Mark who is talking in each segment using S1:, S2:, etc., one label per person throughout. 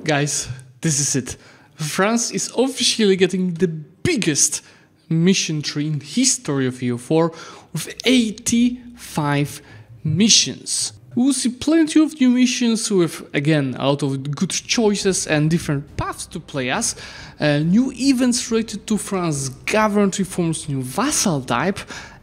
S1: Guys, this is it. France is officially getting the biggest mission tree in history of EU4 with 85 missions. We will see plenty of new missions with, again, a lot of good choices and different paths to play as, new events related to France's government reforms, new vassal type,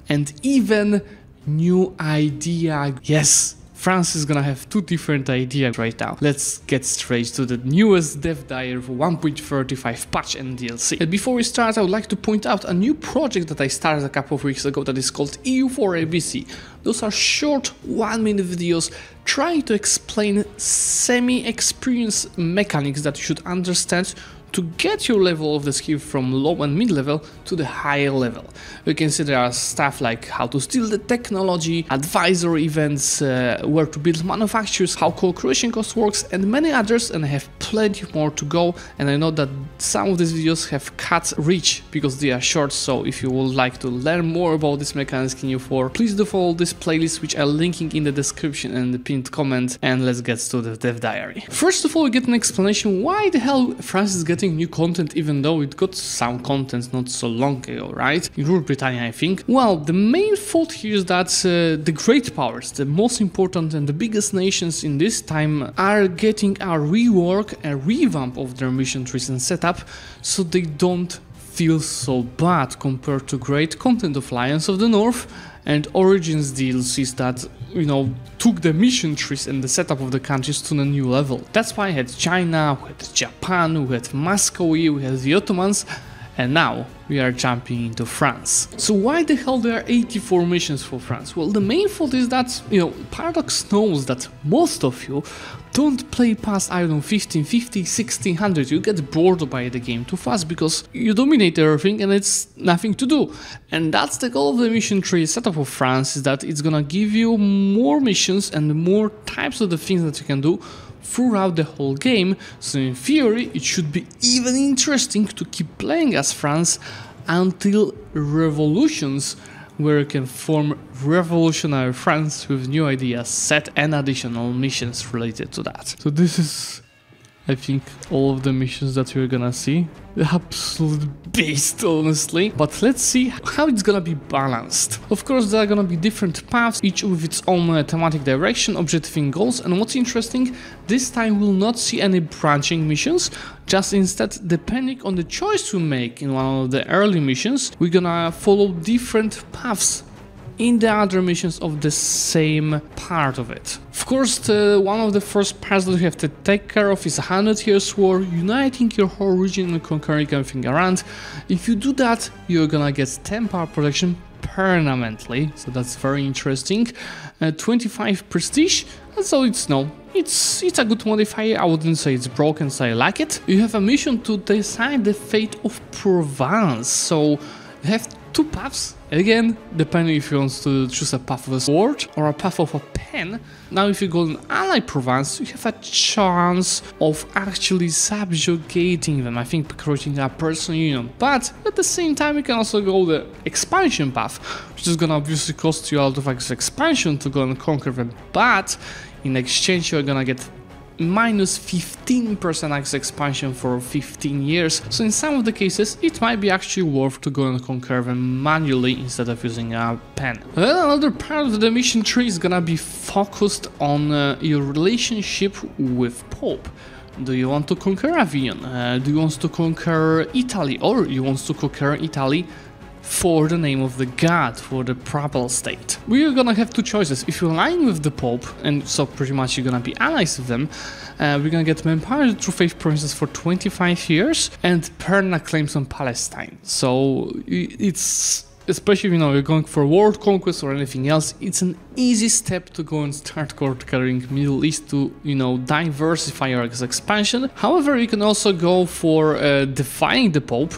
S1: and even new idea. Yes, France is gonna have two different ideas right now. Let's get straight to the newest dev diary for 1.35 patch and DLC. And before we start, I would like to point out a new project that I started a couple of weeks ago that is called EU4 ABC. Those are short 1-minute videos trying to explain semi-experienced mechanics that you should understand to get your level of the skill from low and mid level to the higher level. You can see there are stuff like how to steal the technology, advisory events, where to build manufacturers, how co-creation cost works, and many others, and I have plenty more to go. And I know that some of these videos have cut reach because they are short, so if you would like to learn more about this mechanics in EU4, please do follow this playlist, which I'm linking in the description and the pinned comment, and let's get to the dev diary. First of all, we get an explanation why the hell France is getting new content even though it got some content not so long ago, right? In Rule Britannia, I think. Well, the main fault here is that the great powers, the most important and the biggest nations in this time, are getting a rework, a revamp of their mission trees and setup, so they don't feel so bad compared to great content of Lions of the North and Origins DLCs that, you know, took the mission trees and the setup of the countries to a new level. That's why I had China, we had Japan, we had Moscow, we had the Ottomans, and now we are jumping into France. So why the hell there are 84 missions for France? Well, the main fault is that, you know, Paradox knows that most of you don't play past, I don't know, 1550, 1600. You get bored by the game too fast because you dominate everything and it's nothing to do. And that's the goal of the mission tree setup of France, is that it's gonna give you more missions and more types of the things that you can do throughout the whole game, so in theory it should be even interesting to keep playing as France until revolutions, where you can form revolutionary France with new ideas, set and additional missions related to that. So this is, I think, all of the missions that we're gonna see. The absolute beast, honestly. But let's see how it's gonna be balanced. Of course, there are gonna be different paths, each with its own thematic direction, objective and goals. And what's interesting, this time we'll not see any branching missions, just instead, depending on the choice we make in one of the early missions, we're gonna follow different paths in the other missions of the same part of it. Of course, one of the first parts that you have to take care of is 100 Years War, uniting your whole region and conquering everything around. If you do that, you're gonna get 10 power protection permanently, so that's very interesting. 25 prestige, and so it's it's a good modifier. I wouldn't say it's broken, so I like it. You have a mission to decide the fate of Provence, so you have two paths, again, depending if you want to choose a path of a sword or a path of a pen. Now if you go in ally Provence, you have a chance of actually subjugating them, I think creating a personal union. But at the same time you can also go the expansion path, which is gonna obviously cost you a lot of expansion to go and conquer them, but in exchange you're gonna get minus 15% access expansion for 15 years, so in some of the cases it might be actually worth to go and conquer them manually instead of using a pen. Then another part of the mission tree is gonna be focused on your relationship with Pope. Do you want to conquer Avignon? Do you want to conquer Italy? Or you want to conquer Italy for the name of the god, for the papal state? We're gonna have two choices. If you align with the Pope, and so pretty much you're gonna be allies with them, we're gonna get Empire True Faith provinces for 25 years and permanent claims on Palestine. So it's, especially if, you know, you're going for world conquest or anything else, it's an easy step to go and start conquering Middle East to, you know, diversify your expansion. However, you can also go for defying the Pope,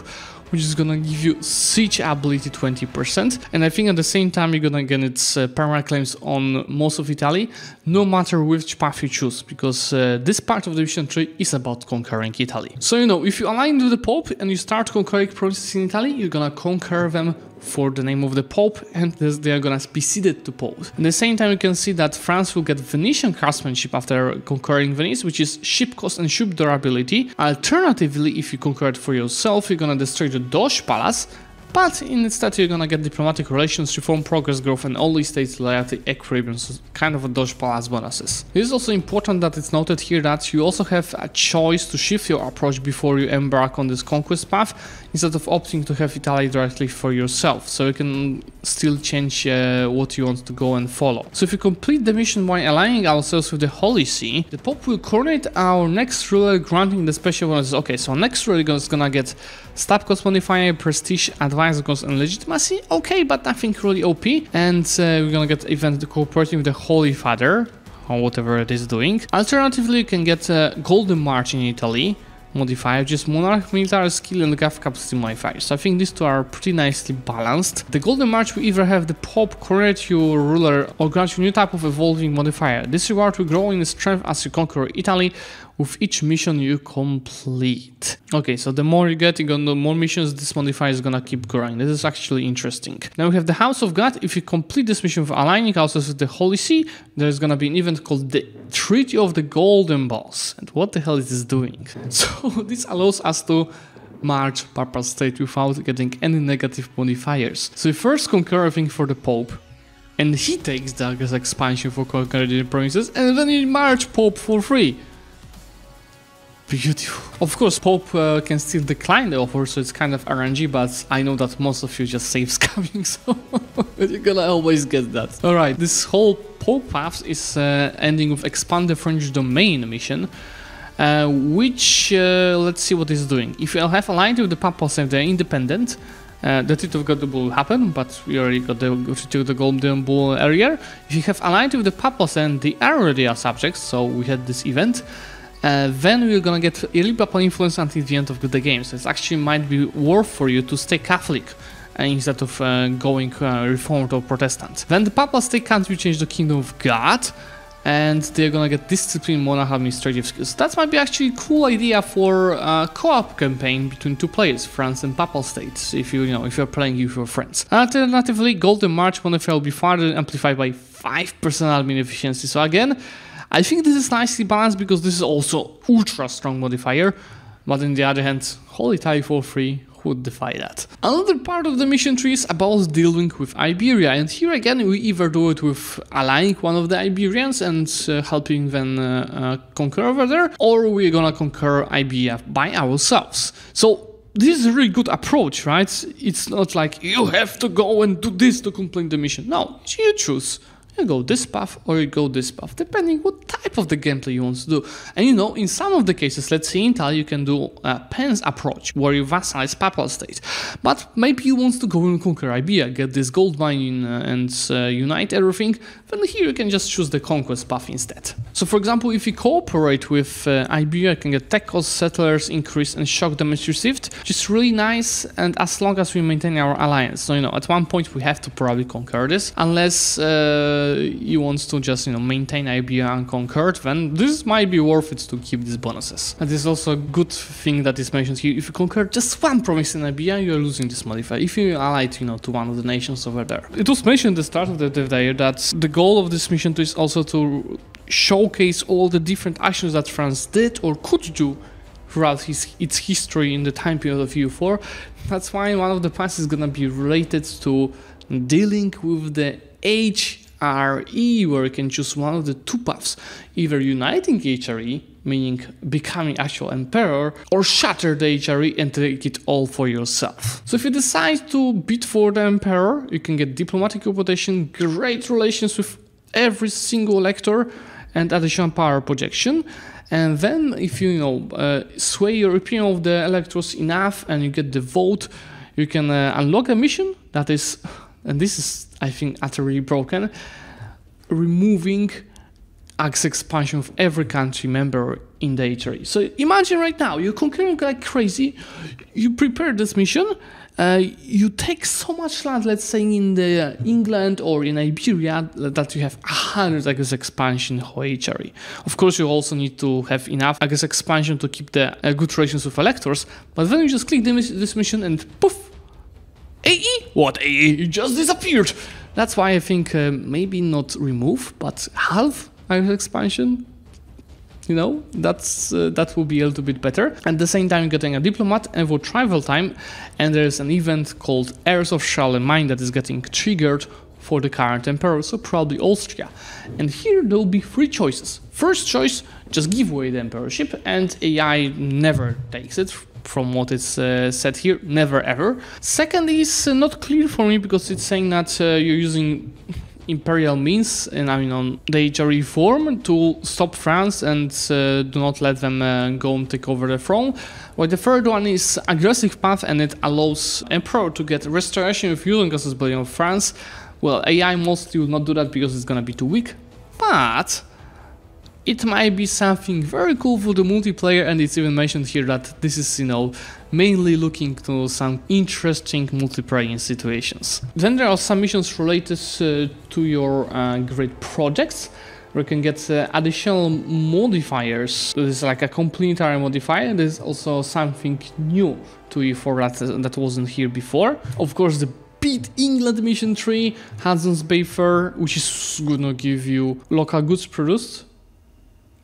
S1: which is gonna give you siege ability 20%, and I think at the same time you're gonna get its permanent claims on most of Italy, no matter which path you choose, because this part of the mission tree is about conquering Italy. So, you know, if you align with the Pope and you start conquering provinces in Italy, you're gonna conquer them for the name of the Pope, and they are gonna be ceded to Pope. At the same time, you can see that France will get Venetian craftsmanship after conquering Venice, which is ship cost and ship durability. Alternatively, if you conquer it for yourself, you're gonna destroy the Doge Palace, but instead you're gonna get diplomatic relations, reform, progress, growth, and all states loyalty equilibrium, so kind of a Doge Palace bonuses. It is also important that it's noted here that you also have a choice to shift your approach before you embark on this conquest path, instead of opting to have Italy directly for yourself, so you can still change what you want to go and follow. So if you complete the mission by aligning ourselves with the Holy See, the Pope will coronate our next ruler, granting the special bonuses. Okay, so next ruler is gonna get stab cost modifier, prestige, advisor cost, and legitimacy. Okay, but nothing really OP. And we're gonna get event cooperating with the Holy Father, or whatever it is doing. Alternatively, you can get Golden March in Italy modifier, just monarch, military skill, and gov capacity modifiers. So I think these two are pretty nicely balanced. The Golden March will either have the Pope coronate your ruler or grant you a new type of evolving modifier. This reward will grow in strength as you conquer Italy with each mission you complete. Okay, so the more you get, you got the more missions, this modifier is gonna keep growing. This is actually interesting. Now we have the House of God. If you complete this mission of aligning houses with the Holy See, there's gonna be an event called the Treaty of the Golden Balls. And what the hell is this doing? So this allows us to march Papal State without getting any negative modifiers. So we first conquer everything for the Pope, and he takes the expansion for conquering the provinces, and then we march Pope for free. Beautiful. Of course, Pope can still decline the offer, so it's kind of RNG, but I know that most of you just save scamming, so you're gonna always get that. Alright, this whole Pope path is ending with expand the French domain mission, which, let's see what it's doing. If you have aligned with the Papal State, they're independent, the Treaty of Golden Bull will happen, but we already got the Treaty of the Golden Bull earlier. If you have aligned with the Papal State, they already are subjects, so we had this event. Then we're gonna get early papal influence until the end of the game, so it actually might be worth for you to stay Catholic instead of going Reformed or Protestant. Then the Papal State country change the Kingdom of God, and they're gonna get discipline, monarch, administrative skills. That might be actually a cool idea for a co-op campaign between two players, France and Papal States, if if you're playing with your friends. Alternatively, Golden March modifier will be further amplified by 5% admin efficiency. So again, I think this is nicely balanced because this is also ultra strong modifier, but on the other hand, Holy Italy for free, who would defy that? Another part of the mission tree is about dealing with Iberia, and here again we either do it with allying one of the Iberians and helping them conquer over there, or we're gonna conquer Iberia by ourselves. So this is a really good approach, right? It's not like you have to go and do this to complete the mission. No, you choose. You go this path or you go this path, depending what type of the gameplay you want to do. And in some of the cases, let's say in Italy, you can do a Pence approach, where you vassalize Papal State. But maybe you want to go and conquer Iberia, get this gold mine and unite everything, then here you can just choose the conquest path instead. So for example, if you cooperate with Iberia, you can get tech cost, settlers increase, and shock damage received, which is really nice, and as long as we maintain our alliance. So at one point we have to probably conquer this, unless you want to just maintain Iberia unconquered, then this might be worth it to keep these bonuses. And this is also a good thing that is mentioned here. If you conquer just one province in Iberia, you're losing this modifier. If you allied to one of the nations over there. It was mentioned at the start of the day that the goal of this mission is also to showcase all the different actions that France did or could do throughout its history in the time period of EU4. That's why one of the paths is gonna be related to dealing with the HRE, where you can choose one of the two paths, either uniting HRE, meaning becoming actual emperor, or shatter the HRE and take it all for yourself. So if you decide to bid for the emperor, you can get diplomatic reputation, great relations with every single elector, and additional power projection. And then if you sway your opinion of the electors enough and you get the vote, you can unlock a mission that is, and this is I think utterly broken, removing Axe expansion of every country member in the HRE. So imagine right now, you're conquering like crazy, you prepare this mission, you take so much land, let's say in the England or in Iberia, that you have 100 Axe expansion for HRE. Of course, you also need to have enough Axe expansion to keep the good relations with electors, but then you just click this mission and poof, AE? What AE? It just disappeared. That's why I think maybe not remove, but half our expansion. You know, that will be a little bit better. At the same time, getting a diplomat and for travel time, and there's an event called Heirs of Charlemagne that is getting triggered for the current emperor, so probably Austria. And here there will be 3 choices. First choice, just give away the emperorship, and AI never takes it. From what is said here, never ever. Second is not clear for me because it's saying that you're using imperial means, and I mean on the EU4 to stop France and do not let them go and take over the throne. While the third one is aggressive path, and it allows emperor to get restoration with using as billion of France. Well, AI mostly will not do that because it's gonna be too weak, but it might be something very cool for the multiplayer, and it's even mentioned here that this is, you know, mainly looking to some interesting multiplayer situations. Then there are some missions related to your great projects, where you can get additional modifiers. This is like a complementary modifier. There's also something new to EU4 that wasn't here before. Of course, the Beat England mission 3, Hudson's Bay Fair, which is gonna give you local goods produced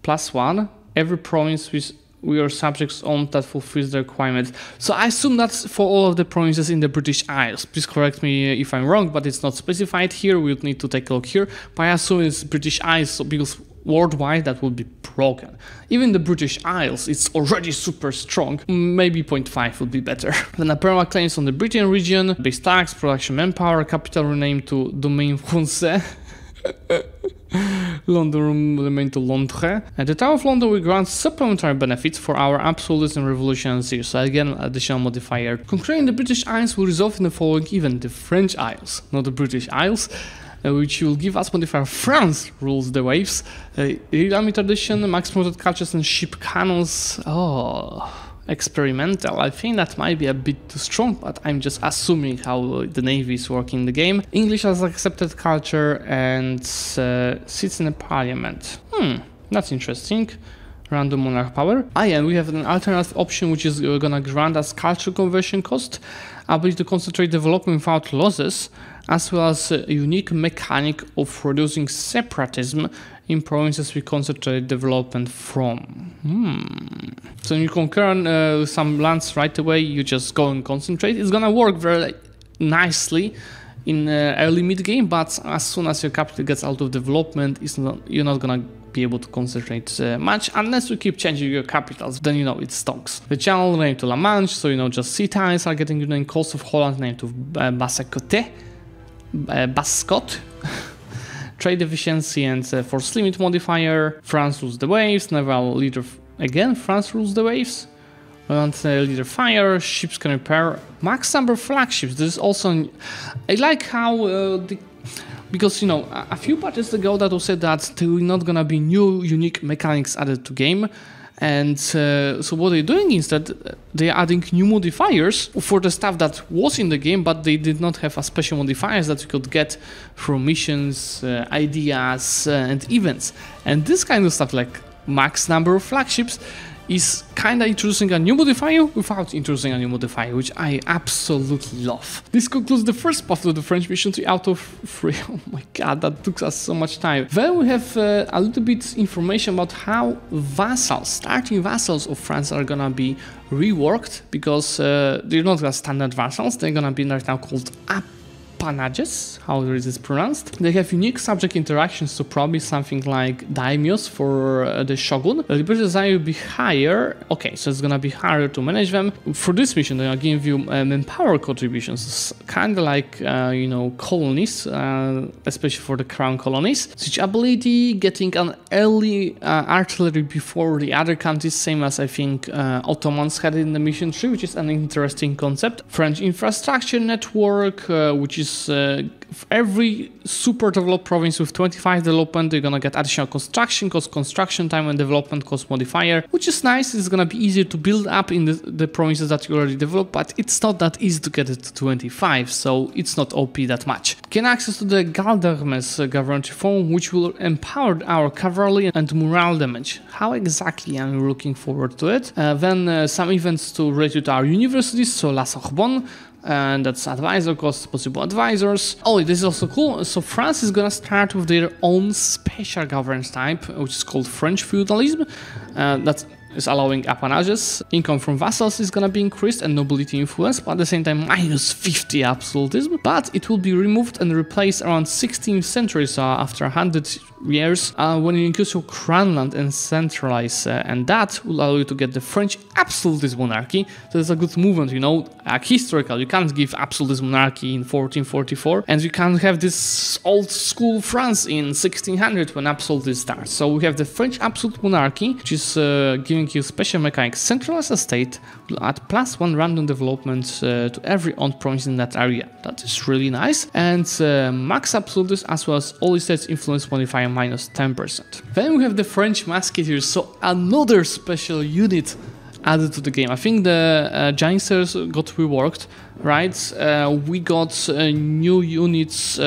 S1: +1, every province with your subjects own that fulfills the requirement. So I assume that's for all of the provinces in the British Isles. Please correct me if I'm wrong, but it's not specified here. We'll need to take a look here. But I assume it's British Isles, so because worldwide that would be broken. Even the British Isles, it's already super strong. Maybe 0.5 would be better. Then perma claims on the Britain region, base tax, production manpower, capital renamed to Domaine Français. London remain to Londres. And the Tower of London will grant supplementary benefits for our absolutism revolution series. So again, additional modifier. Conquering the British Isles will result in the following event: the French Isles, not the British Isles, which will give us modifier France rules the waves. Real tradition, max promoted cultures and ship cannons. Oh, experimental. I think that might be a bit too strong, but I'm just assuming how the Navy is working in the game. English as accepted culture and sits in the parliament. That's interesting. Random monarch power. And we have an alternative option which is gonna grant us culture conversion cost, ability to concentrate development without losses, as well as a unique mechanic of reducing separatism in provinces we concentrate development from. So you conquer some lands right away, you just go and concentrate. It's gonna work very nicely in early mid-game, but as soon as your capital gets out of development, you're not gonna be able to concentrate much unless you keep changing your capitals. Then you know it stonks. The channel named to La Manche, so you know just sea tiles are getting renamed. Coast of Holland named to Bassecote. Bascot. Trade efficiency and force limit modifier. France rules the waves. Naval leader again. France rules the waves. And leader fire. Ships can repair. Max number of flagships. This is also. I like how because you know a few patches ago that was said that there were not gonna be new unique mechanics added to game. And so what they're doing instead, they're adding new modifiers for the stuff that was in the game, but they did not have a special modifiers that you could get from missions, ideas, and events. And this kind of stuff, like max number of flagships, is kind of introducing a new modifier without introducing a new modifier, which I absolutely love. This concludes the first part of the French mission 3 out of 3. Oh my god, that took us so much time. Then we have a little bit information about how vassals, starting vassals of France are gonna be reworked, because they're not gonna standard vassals, they're gonna be right now called appanages, how it is pronounced. They have unique subject interactions, so probably something like daimyos for the shogun. The liberty design will be higher. Okay, so it's gonna be harder to manage them. For this mission, they're gonna give you manpower contributions, kind of like you know, colonies, especially for the crown colonies. Siege ability, getting an early artillery before the other countries, same as I think Ottomans had in the mission 3, which is an interesting concept. French infrastructure network, which is every super developed province with 25 development, they're gonna get additional construction cost, construction time, and development cost modifier, which is nice. It's gonna be easier to build up in the provinces that you already developed, but it's not that easy to get it to 25, so it's not OP that much. Gain access to the Galdermes government reform, which will empower our cavalry and morale damage. How exactly I'm looking forward to it. Then some events to relate to our universities, so La Sorbonne, and that's advisor cost, possible advisors. Oh, this is also cool. So France is gonna start with their own special governance type, which is called French feudalism. That is allowing appanages. Income from vassals is gonna be increased and nobility influence, but at the same time minus 50 absolutism. But it will be removed and replaced around 16th century, so after 100 years, when you increase your crown land and centralize, and that will allow you to get the French absolutist monarchy. So it's a good movement, you know, like historical. You can't give absolutist monarchy in 1444, and you can't have this old school France in 1600 when absolutist starts. So we have the French absolute monarchy, which is giving you special mechanics. Centralized estate will add +1 random development to every owned province in that area. That is really nice. And max absolutist as well as all estates influence modifier minus 10%. Then we have the French Musketeers, so another special unit added to the game. I think the Janissaries got reworked, right? We got new units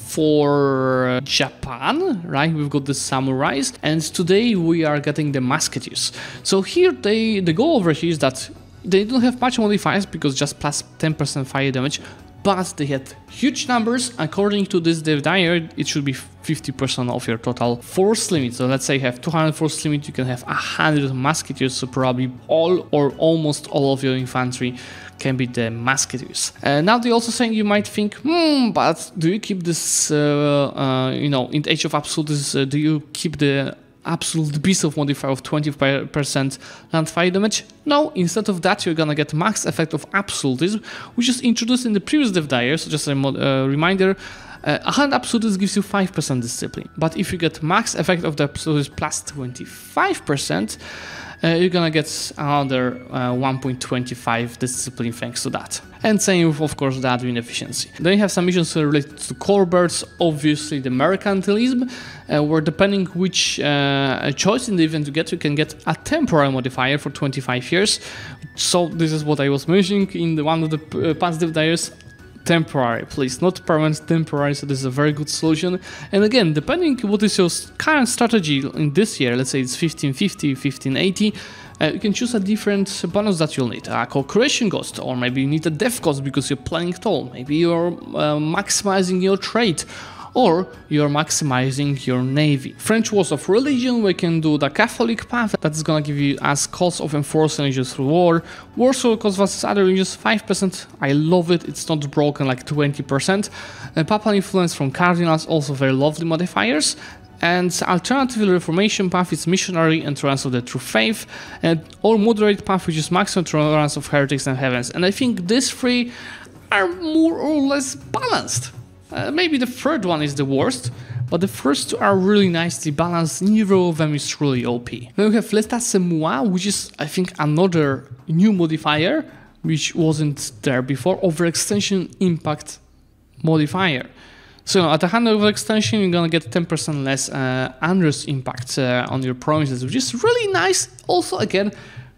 S1: for Japan, right? We've got the samurais, and today we are getting the Musketeers. So here the goal over here is that they don't have much modifiers because just plus 10% fire damage, but they had huge numbers. According to this dev diary, it should be 50% of your total force limit. So let's say you have 200 force limit, you can have 100 musketeers, so probably all or almost all of your infantry can be the musketeers. Now they're also saying, you might think, but do you keep this, you know, in the Age of Absolutes, do you keep the absolute beast of modifier of 20% land fire damage? No, instead of that you're gonna get max effect of absolutism, which is introduced in the previous dev diary. So just a reminder, 100 absolutism gives you 5% discipline, but if you get max effect of the absolutism plus 25%, you're gonna get another 1.25 discipline thanks to that. And same with, of course, the admin efficiency. Then you have some missions related to core birds, obviously the mercantilism, where depending which choice in the event you get, you can get a temporary modifier for 25 years. So this is what I was mentioning in one of the past dev diaries. Temporary, please, not permanent, temporary. So this is a very good solution. And again, depending what is your current strategy in this year, let's say it's 1550, 1580, you can choose a different bonus that you'll need, a co-creation cost, or maybe you need a death cost because you're playing tall, maybe you're maximizing your trade, or you're maximizing your navy. French Wars of Religion, we can do the Catholic path, that's gonna give you as cost of enforcing religions through war. Warsaw cost versus other religions, 5%, I love it, it's not broken like 20%. Papal influence from cardinals, also very lovely modifiers. And alternative reformation path is missionary and tolerance of the true faith, and or moderate path, which is maximum tolerance of heretics and heavens. And I think these three are more or less balanced. Maybe the third one is the worst, but the first two are really nicely balanced. Neither of them is really OP. Then we have L'État c'est moi, which is, I think, another new modifier, which wasn't there before, overextension impact modifier. So at 100 overextension, you're gonna get 10% less unrest impact on your provinces, which is really nice. Also, again,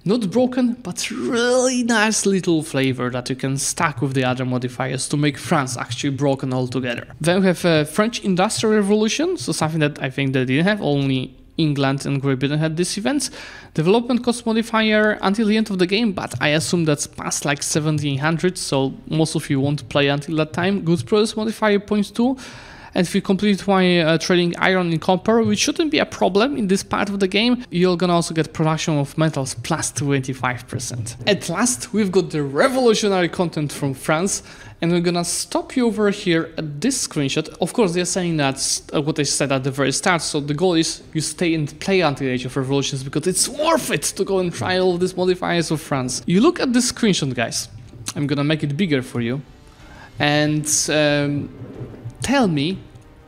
S1: not broken, but really nice little flavor that you can stack with the other modifiers to make France actually broken altogether. Then we have French Industrial Revolution, so something that I think they didn't have, only England and Great Britain had this event. Development cost modifier until the end of the game, but I assume that's past like 1700, so most of you won't play until that time. Goods progress modifier 0.2. And if you complete by trading iron in copper, which shouldn't be a problem in this part of the game, you're gonna also get production of metals plus 25%. At last, we've got the revolutionary content from France, and we're gonna stop you over here at this screenshot. Of course, they're saying that's what I said at the very start, so the goal is you stay and play until the Age of Revolutions, because it's worth it to go and try all of these modifiers of France. You look at this screenshot, guys. I'm gonna make it bigger for you. And tell me,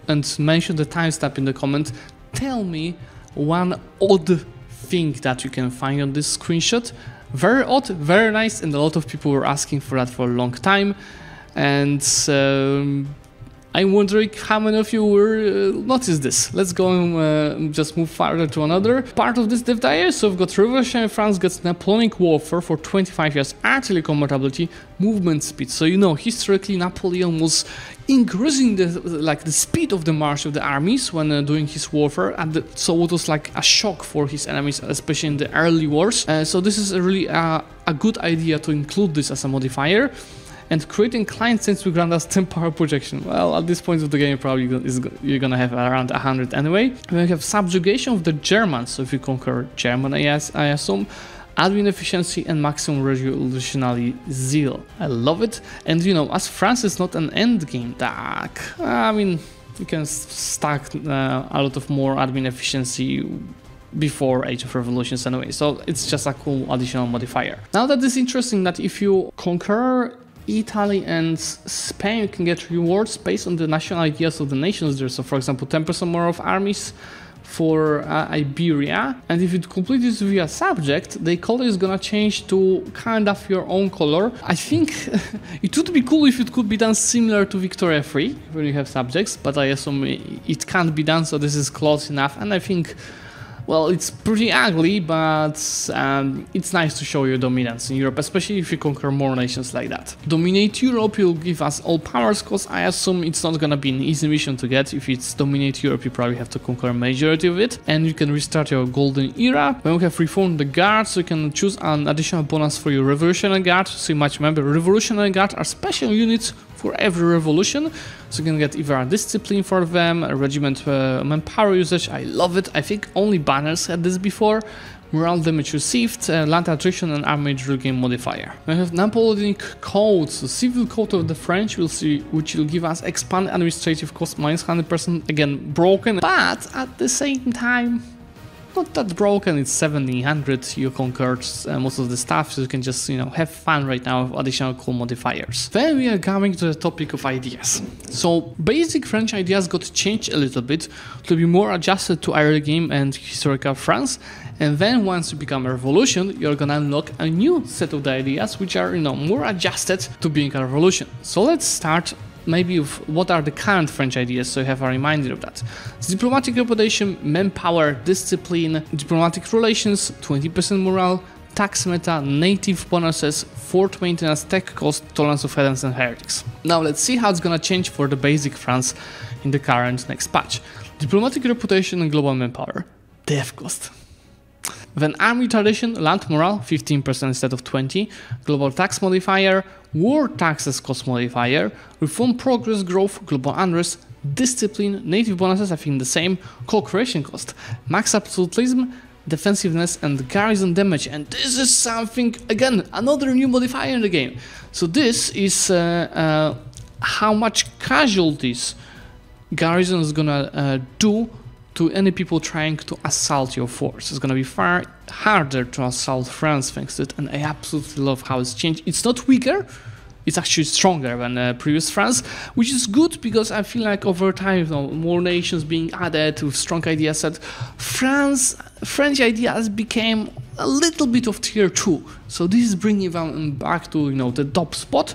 S1: and mention the timestamp in the comment, tell me one odd thing that you can find on this screenshot. Very odd, very nice, and a lot of people were asking for that for a long time. And I'm wondering how many of you will notice this. Let's go and just move farther to another part of this dev diary. So we've got Revolutionary France gets Napoleonic Warfare for 25 years, artillery combatability, movement speed. So you know, historically Napoleon was increasing the speed of the march of the armies when doing his warfare, and so it was like a shock for his enemies, especially in the early wars. So this is really a good idea to include this as a modifier. and creating client scenes will grant us 10 power projection. Well, at this point of the game, probably you're gonna have around 100 anyway. We have subjugation of the Germans, so if you conquer Germany, I assume, admin efficiency and maximum revolutionary zeal. I love it. And you know, as France is not an endgame tag, I mean, you can stack a lot of more admin efficiency before Age of Revolutions anyway, so it's just a cool additional modifier. Now that is interesting that if you conquer Italy and Spain, you can get rewards based on the national ideas of the nations there. So for example, 10% more of armies for Iberia, and if you complete this via subject, the color is gonna change to kind of your own color. I think it would be cool if it could be done similar to Victoria 3 when you have subjects, but I assume it can't be done, so this is close enough. And I think, well, it's pretty ugly, but it's nice to show your dominance in Europe, especially if you conquer more nations like that. Dominate Europe will give us all powers, because I assume it's not gonna be an easy mission to get. If it's Dominate Europe, you probably have to conquer a majority of it, and you can restart your golden era. When we have reformed the guard, so you can choose an additional bonus for your Revolutionary Guard. So you might remember, Revolutionary Guard are special units for every revolution, so you can get either a discipline for them, a regiment manpower usage. I love it. I think only banners had this before. Morale damage received, land attrition, and army drill game modifier. We have Napoleonic Code, so civil code of the French, we'll see, which will give us expand administrative cost minus 100%, again broken, but at the same time not that broken. It's 1700, you conquered most of the stuff, so you can just, you know, have fun right now with additional cool modifiers. Then we are coming to the topic of ideas. So basic French ideas got changed a little bit to be more adjusted to early game and historical France, and then once you become a revolution, you're gonna unlock a new set of the ideas which are, you know, more adjusted to being a revolution. So let's start maybe with what are the current French ideas, so you have a reminder of that. It's diplomatic reputation, manpower, discipline, diplomatic relations, 20% morale, tax meta, native bonuses, fort maintenance, tech cost, tolerance of heathens and heretics. Now let's see how it's gonna change for the basic France in the current next patch. Diplomatic reputation and global manpower, death cost. Then army tradition, land morale, 15% instead of 20, global tax modifier, war taxes cost modifier, reform progress growth, global unrest, discipline, native bonuses, I think the same, cooperation cost, max absolutism, defensiveness, and garrison damage. And this is something, again, another new modifier in the game. So this is how much casualties garrison is gonna do to any people trying to assault your force. It's gonna be far harder to assault France thanks to it, and I absolutely love how it's changed. It's not weaker, it's actually stronger than previous France, which is good because I feel like over time, you know, more nations being added with strong ideas set, French ideas became a little bit of tier 2. So this is bringing them back to, you know, the top spot.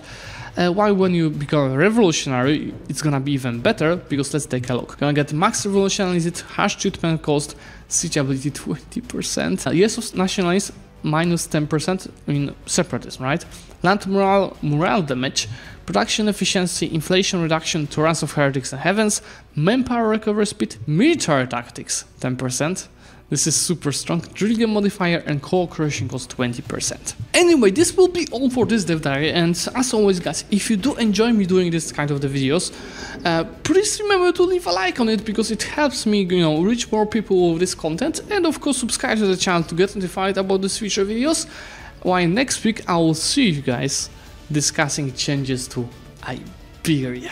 S1: While when you become a revolutionary, it's gonna be even better, because let's take a look. Gonna get max revolutionarism, harsh treatment cost, siege ability 20%, yes of nationalists minus 10%, I mean separatism, right? Land morale damage, production efficiency, inflation reduction, tolerance of heretics and heavens, manpower recovery speed, military tactics 10%. This is super strong, drill game modifier, and cooperation cost 20%. Anyway, this will be all for this dev diary, and as always guys, if you do enjoy me doing this kind of the videos, please remember to leave a like on it, because it helps me, you know, reach more people with this content, and of course subscribe to the channel to get notified about these future videos. While next week I will see you guys discussing changes to Iberia.